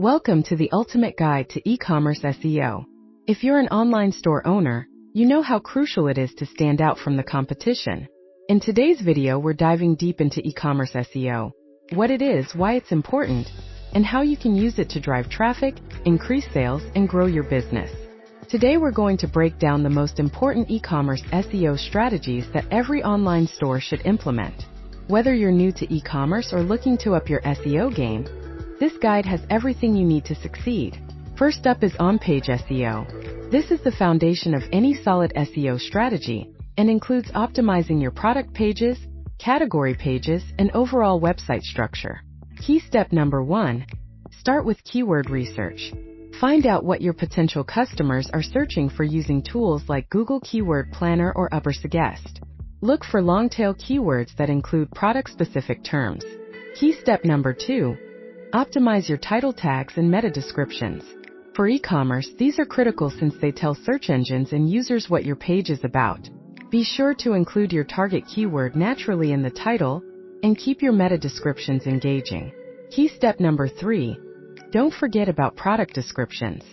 Welcome to the ultimate guide to e-commerce SEO. If you're an online store owner, you know how crucial it is to stand out from the competition. In today's video, we're diving deep into e-commerce SEO, what it is, why it's important, and how you can use it to drive traffic, increase sales, and grow your business. Today we're going to break down the most important e-commerce SEO strategies that every online store should implement. Whether you're new to e-commerce or looking to up your SEO game, this guide has everything you need to succeed. First up is on-page SEO. This is the foundation of any solid SEO strategy and includes optimizing your product pages, category pages, and overall website structure. Key step number 1. Start with keyword research. Find out what your potential customers are searching for using tools like Google Keyword Planner or Ubersuggest. Look for long-tail keywords that include product-specific terms. Key step number 2. Optimize your title tags and meta descriptions. For e-commerce, these are critical since they tell search engines and users what your page is about. Be sure to include your target keyword naturally in the title and keep your meta descriptions engaging. Key step number 3. Don't forget about product descriptions.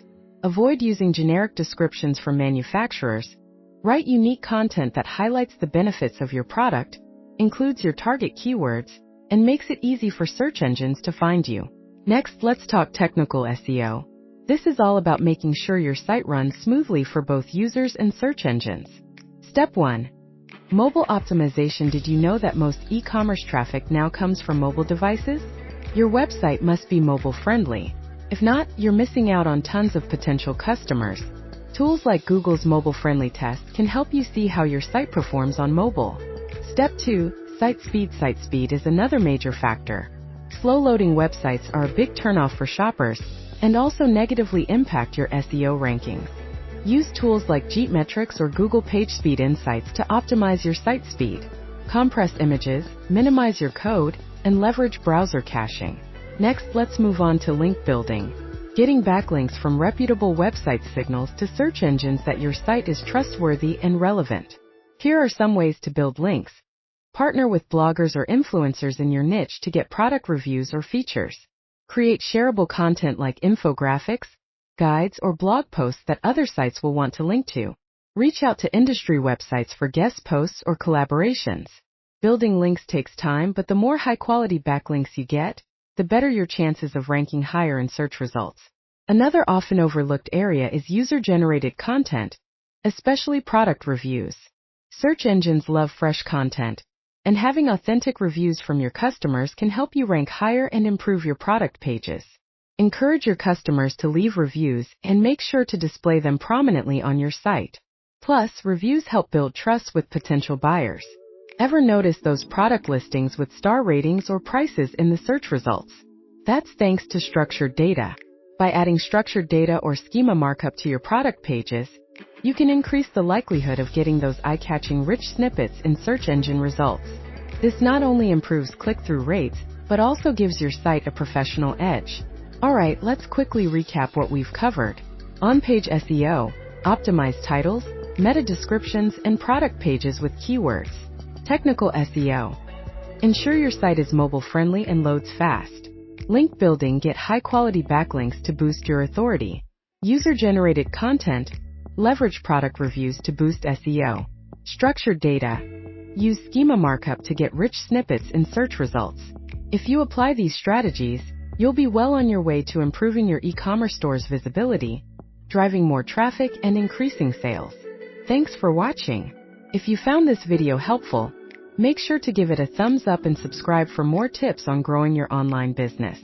Avoid using generic descriptions from manufacturers. Write unique content that highlights the benefits of your product, includes your target keywords, and makes it easy for search engines to find you. Next, let's talk technical SEO. This is all about making sure your site runs smoothly for both users and search engines. Step 1. Mobile optimization. Did you know that most e-commerce traffic now comes from mobile devices? Your website must be mobile-friendly. If not, you're missing out on tons of potential customers. Tools like Google's mobile-friendly test can help you see how your site performs on mobile. Step 2. Site speed. Site speed is another major factor. Slow-loading websites are a big turnoff for shoppers and also negatively impact your SEO rankings. Use tools like Metrics or Google PageSpeed Insights to optimize your site speed. Compress images, minimize your code, and leverage browser caching. Next, let's move on to link building. Getting backlinks from reputable websites signals to search engines that your site is trustworthy and relevant. Here are some ways to build links. Partner with bloggers or influencers in your niche to get product reviews or features. Create shareable content like infographics, guides, or blog posts that other sites will want to link to. Reach out to industry websites for guest posts or collaborations. Building links takes time, but the more high-quality backlinks you get, the better your chances of ranking higher in search results. Another often overlooked area is user-generated content, especially product reviews. Search engines love fresh content, and having authentic reviews from your customers can help you rank higher and improve your product pages. Encourage your customers to leave reviews and make sure to display them prominently on your site. Plus, reviews help build trust with potential buyers. Ever notice those product listings with star ratings or prices in the search results? That's thanks to structured data. By adding structured data or schema markup to your product pages, you can increase the likelihood of getting those eye-catching rich snippets in search engine results. This not only improves click-through rates, but also gives your site a professional edge. Alright, let's quickly recap what we've covered. On-page SEO. Optimize titles, meta descriptions, and product pages with keywords. Technical SEO. Ensure your site is mobile-friendly and loads fast. Link building. Get high-quality backlinks to boost your authority. User-generated content. Leverage product reviews to boost SEO. Structured data. Use schema markup to get rich snippets in search results. If you apply these strategies, you'll be well on your way to improving your e-commerce store's visibility, driving more traffic, and increasing sales. Thanks for watching. If you found this video helpful, make sure to give it a thumbs up and subscribe for more tips on growing your online business.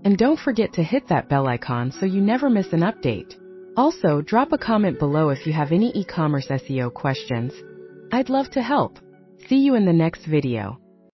And don't forget to hit that bell icon so you never miss an update. Also, drop a comment below if you have any e-commerce SEO questions. I'd love to help. See you in the next video.